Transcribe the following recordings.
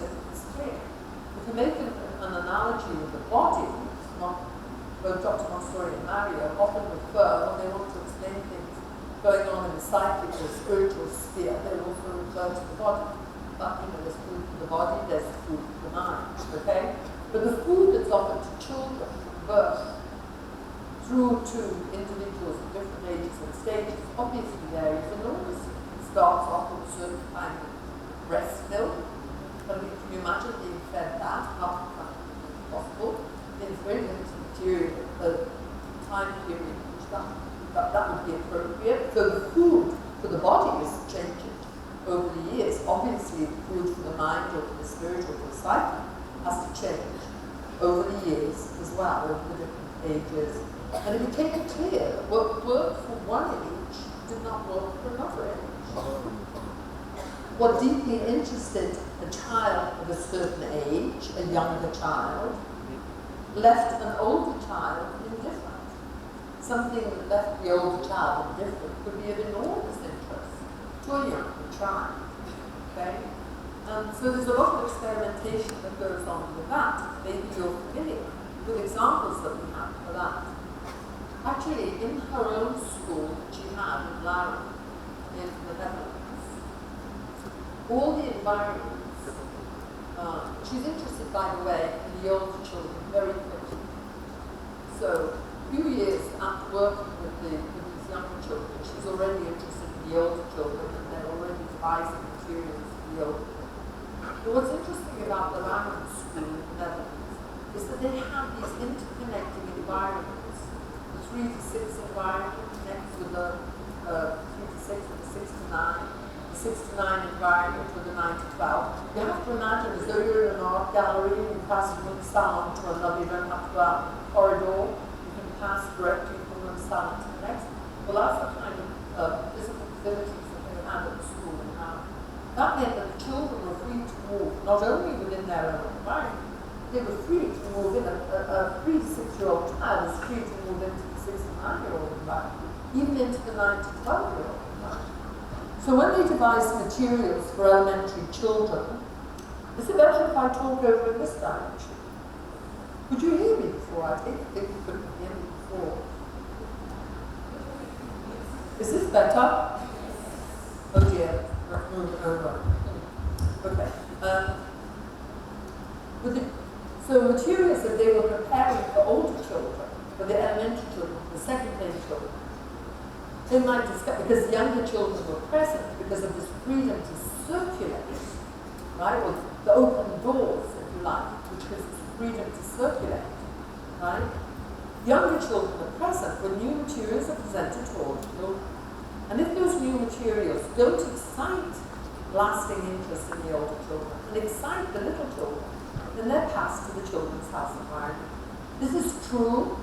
narrative is clear. If you make an analogy with the body, both Dr. Montessori and Mario often refer, when they want to explain things going on in the psychic or spiritual sphere, they also refer to the body. But, there's food for the body, there's food for the mind, okay? But the food that's offered to children from birth through to individuals at different ages and stages obviously varies enormously. It starts off with a certain kind of breast milk. Can you imagine being fed that? How possible? It's very limited material at the time period in which that would be appropriate. So the food for the body is changing over the years. Obviously, the food for the mind or for the spirit or for the psyche has to change over the years as well, over the different ages. And it became clear that what worked for one age did not work for another age. What deeply interested a child of a certain age, a younger child, left an older child indifferent. Something that left the older child indifferent could be of enormous interest to a younger child. Okay? So there's a lot of experimentation that goes on with that. Maybe you're familiar with examples that we have for that. Actually, in her own school that she had in Laren, in the Netherlands, all the environments, she's interested, by the way, in the older children very quickly. So, a few years after working with these younger children, she's already interested in the older children, and they're already devising materials for the older children. But what's interesting about the Laren school in the Netherlands is that they have these interconnecting environments. 3 to 6 environment connects with the 3 to 6 and the 6 to 9. The 6 to 9 environment with the 9 to 12. You have to imagine as though you're in an art gallery and you pass from one salon to another. You don't have to go out in the corridor. You can pass directly from one salon to the next. Well, that's the kind of physical facilities that they had at the school. That meant that the children were free to move, not only within their own environment, they were free to move in. A 3 to 6-year-old child is free to move into 6 to 9-year-old environment, even into the 9 to 12-year-old environment. So when they devised materials for elementary children, is it better if I talk over in this direction? Could you hear me before? I think you couldn't hear me before. Is this better? Oh dear, move it over. Okay. So materials that they were preparing for older children, for the elementary children, the second-grade children, they might discuss, because younger children were present, because of this freedom to circulate, right, or the open doors, if you like, which was freedom to circulate, right? Younger children are present when new materials are presented to older children. And if those new materials don't excite lasting interest in the older children and excite the little children, then they're passed to the children's house environment. This is true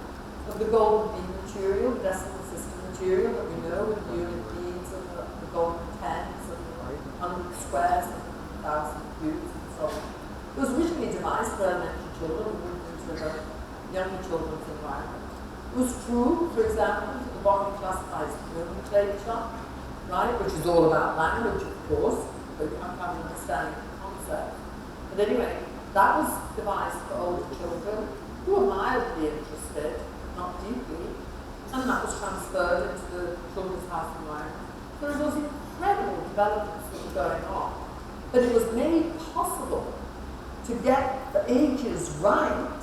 of the golden bean material, the decimal system material that we know with the unit beads and the golden tens and the 100 squares and 1,000 cubes and so on. It was originally devised for elementary children and moved into the younger children's environment. It was true, for example, for the bottom classifies nomenclature, right, which is all about language, of course, but you have to have an understanding of the concept. But anyway, that was devised for older children who were mildly interested, not deeply, and that was transferred into the children's house environment. There was incredible developments that were going on, but it was made possible to get the ages right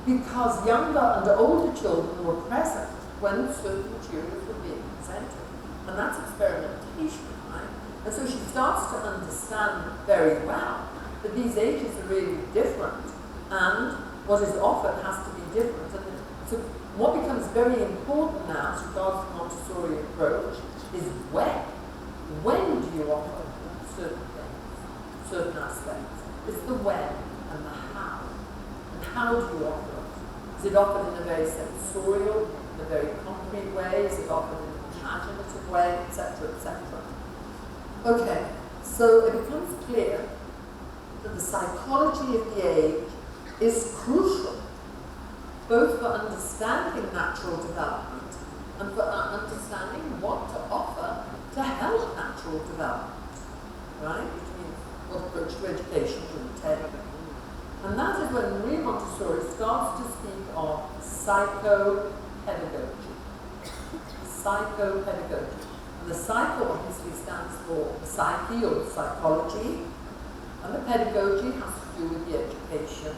because younger and older children were present when certain materials were being presented. And that's experimentation, right? And so she starts to understand very well that these ages are really different and what is offered has to be different. And so what becomes very important now as regards the Montessori approach is when. When do you offer certain things, certain aspects? It's the when and the how. And how do you offer it? Is it offered in a very sensorial, in a very concrete way? Is it offered in an imaginative way, etc., etc.? Okay, so it becomes clear that the psychology of the age is crucial, both for understanding natural development and for understanding what to offer to help natural development, right? Which means what approach to education take. And that is when Maria Montessori starts to speak of psychopedagogy. Psychopedagogy. And the psycho obviously stands for the psyche or psychology, and the pedagogy has to do with the education.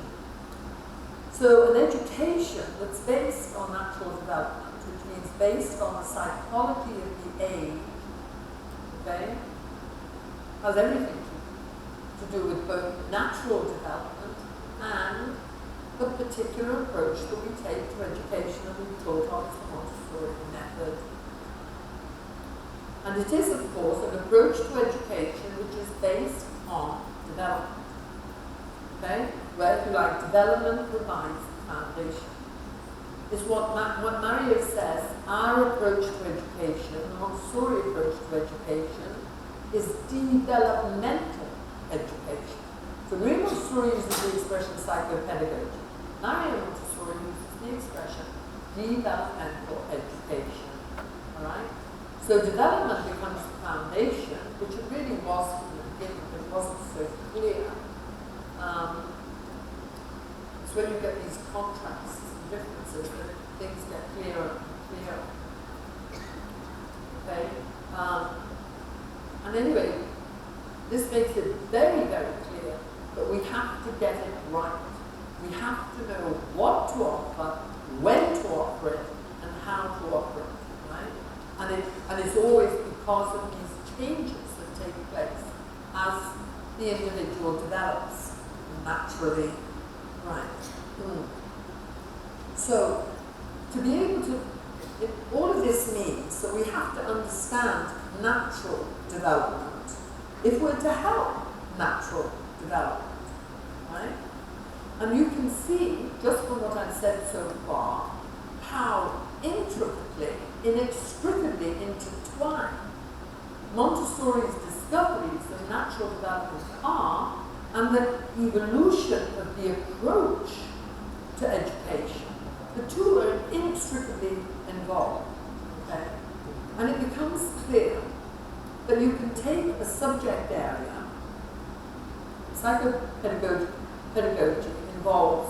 So an education that's based on natural development, which means based on the psychology of the age, okay, has everything to do with both natural development and the particular approach that we take to education that we thought of as the Montessori method. And it is, of course, an approach to education which is based on development. Okay? Where, if you like, development provides the foundation. It's what Mario says, our approach to education, the Montessori approach to education, is developmental education. So Maria Montessori uses the expression psychopedagogy. Mario Montessori uses the expression developmental education. Alright? So development becomes the foundation, which it really was from the beginning, but it wasn't so clear. It's when you get these contrasts and differences that things get clearer and clearer. Okay? And anyway, this makes it very, very clear that we have to get it right. We have to know what to offer, when to offer it, and how to offer it. Right? And it's always because of these changes that take place as the individual develops naturally. Right. So, to be able to, all of this means that we have to understand natural development if we're to help natural development. Right? And you can see, just from what I've said so far, how intricately, inextricably intertwined Montessori's discoveries of natural development are, and the evolution of the approach to education. The two are inextricably involved. Okay? And it becomes clear that you can take a subject area. Psychopedagogy involves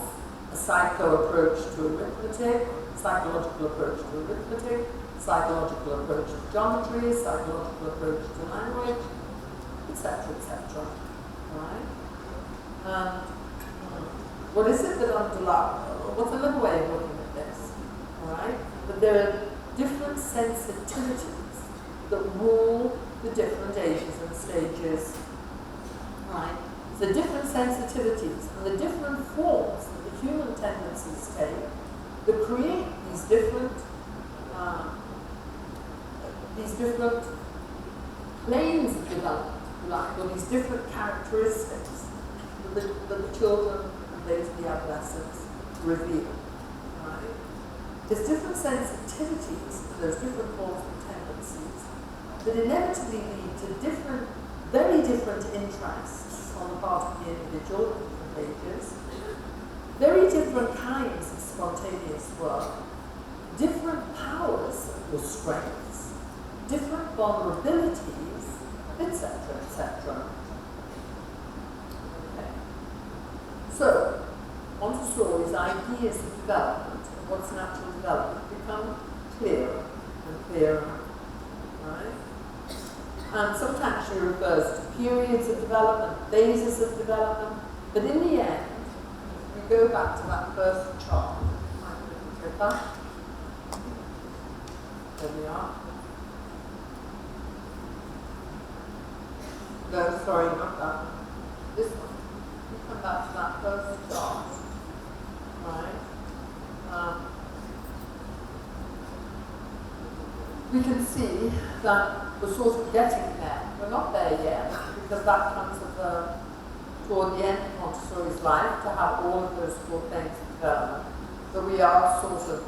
a psycho approach to arithmetic, psychological approach to arithmetic, psychological approach to geometry, psychological approach to language, etc., etc. Right? What is it that underlies? What's another way of looking at this? All right? That there are different sensitivities that rule the different ages and stages. Right? The different sensitivities and the different forms that the human tendencies take that create these different planes of development, like, or these different characteristics that the children and later the adolescents reveal. Right? There's different sensitivities to those different forms of tendencies that inevitably lead to different, very different interests on the part of the individual at different ages, very different kinds of spontaneous work, different powers or strengths, different vulnerabilities, etc., etc. Okay. So, Montessori's ideas of development, of what's natural development, become clearer and clearer. Right? And sometimes she refers to periods of development, phases of development, but in the end, if we go back to that first chart, there we are. No, sorry, not that one. This one. You come back to that first chart. Right? We can see that we're sort of getting there. We're not there yet, because that comes toward the end of Montessori's life, to have all of those four things developed. But we are sort of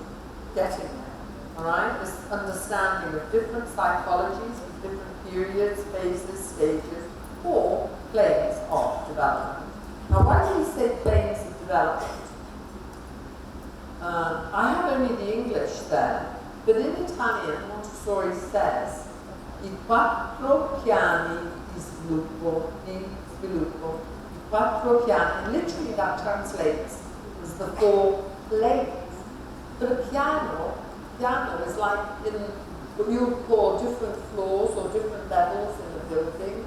getting there. Alright? This understanding of different psychologies, of different periods, phases, stages, or planes of development. Now, why do we say planes of development? I have only the English there, but in Italian, Montessori says I 4 piani di sviluppo, i quattro piani, and literally that translates as the 4 planes. But a piano is like in what you would call different floors or different levels in a building.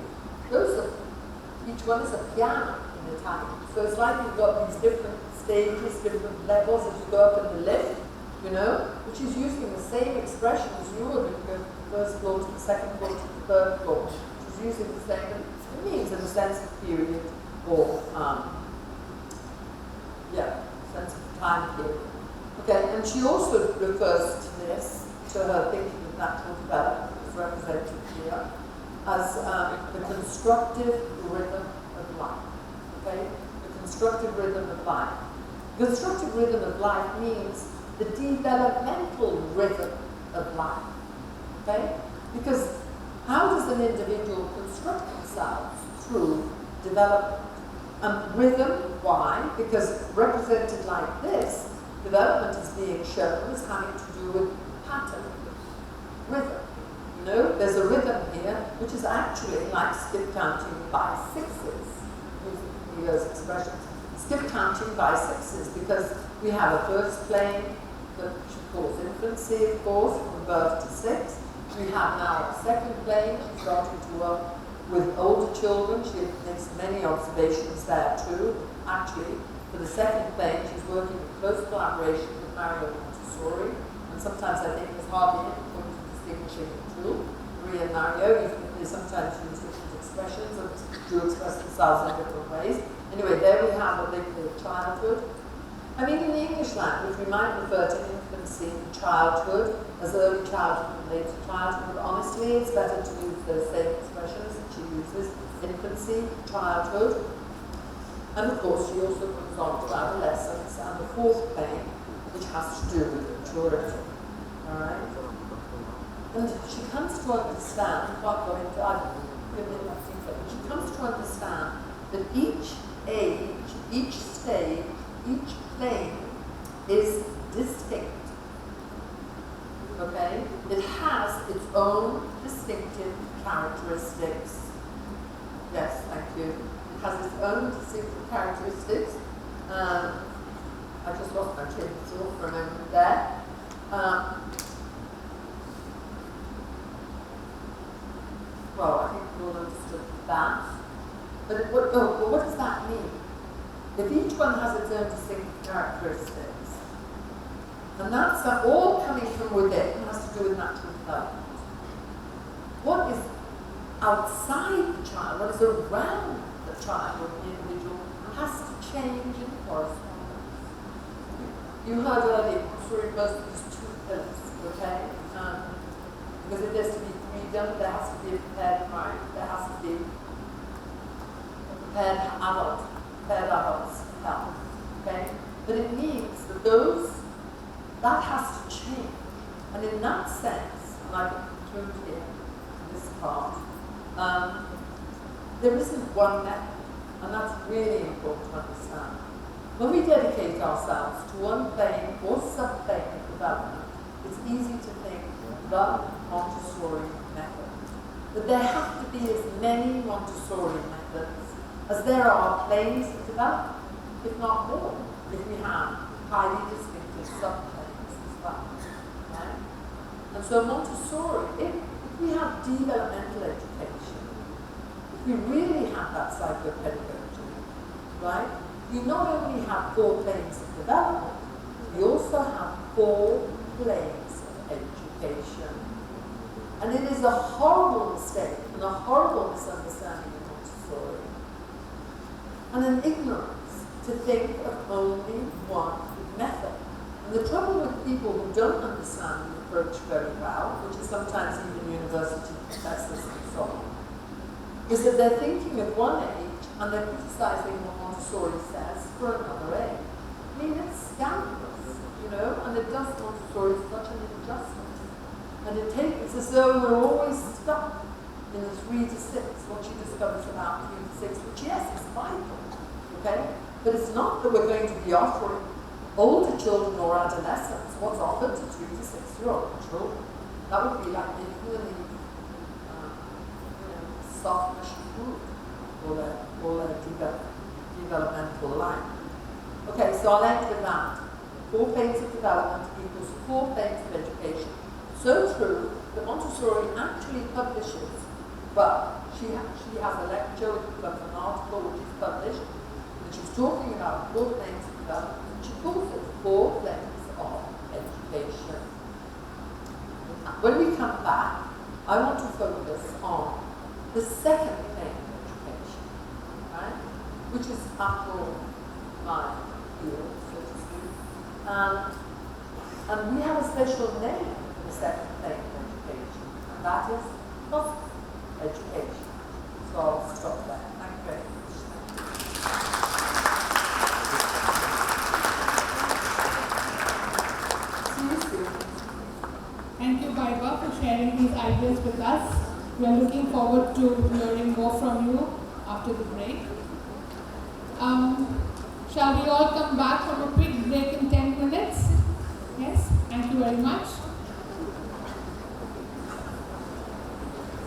Each one is a piano in Italian. So it's like you've got these different stages, different levels as you go up in the lift, you know, which is using the same expression as you would when you go from the first floor to the second floor to the third floor, which is using the same, it means in a sense of period or, sense of time period. Okay, and she also refers to this, to her thinking of natural development, as represented here, as the constructive rhythm of life. Okay, the constructive rhythm of life. The constructive rhythm of life means the developmental rhythm of life. Okay, because how does an individual construct themselves? Through development. Rhythm, why? Because represented like this, development is being shown as having to do with pattern, rhythm. You know, there's a rhythm here, which is actually like skip counting by 6s, using Leo's expressions. Skip counting by 6s, because we have a first plane that she calls infancy, of course, from birth to 6. We have now a second plane. She's starting to work with older children. She makes many observations there too. Actually, for the second plane, she's working in close collaboration with Mario Montessori, and sometimes I think there's hardly any point of distinguishing the two. Maria and Mario, even if they sometimes use different expressions or do express themselves in different ways. Anyway, there we have what they call childhood. I mean, in the English language, we might refer to infancy and childhood as early childhood and later childhood, but honestly, it's better to use those same expressions that she uses, infancy, childhood. And of course, she also comes on to adolescence and the 4th plane, which has to do with maturity. All right? And she comes to understand, without going into, I don't know, give me enough detail, she comes to understand that each age, each stage, each plane is distinct. Okay? It has its own distinctive characteristics. Yes, thank you. It has its own distinctive characteristics. I just lost my train of thought for a moment there. Well, I think we all understood that. But what does that mean? If each one has its own distinctive characteristics, and that's all coming from within, has to do with natural development. What is outside the child, what is around the child or the individual, has to change in correspondence. You heard earlier, Montessori refers to these 2 pillars, okay? Because if there's to be freedom, there has to be a prepared mind, there has to be a prepared adult's health, okay? But it means that that has to change. And in that sense, and I can conclude here, in this part, there isn't one method, and that's really important to understand. When we dedicate ourselves to one plane or sub-plane of development, it's easy to think the Montessori method. But there have to be as many Montessori methods as there are planes of development, if not more, if we have highly distinctive sub-planes as well. Right? And so Montessori, if we have developmental education, if we really have that psychopedagogy, right, you not only have 4 planes of development, you also have 4 planes of education. And it is a horrible mistake and a horrible misunderstanding of Montessori, and an ignorance to think of only one method. And the trouble with people who don't understand the approach very well, which is sometimes even university professors and so on, is that they're thinking of one age and they're criticizing what Montessori says for another age. I mean, it's scandalous, you know, and it does Montessori such an injustice. And it's as though we're always stuck in the 3 to 6, what she discovers about 3 to 6, which yes, is vital, okay? But it's not that we're going to be offering older children or adolescents what's offered to 3 to 6-year-old children. That would be like making them eat soft mushy food or their development. developmental line. Okay, so I'll end with that. 4 planes of development equals 4 planes of education. So true that Montessori actually publishes, well, she has a lecture of an article which is published, and she's talking about 4 planes of development, and she calls it 4 planes of education. When we come back, I want to focus on the second plane of education, right? Which is, after all, my field, so to speak. And we have a special name for the second plane of education, and that is positive education. So I'll stop there. Thank you very much. See you soon. Thank you, Baiba, for sharing these ideas with us. We are looking forward to hearing more from you after the break. Shall we all come back from a quick break in 10 minutes? Yes, thank you very much.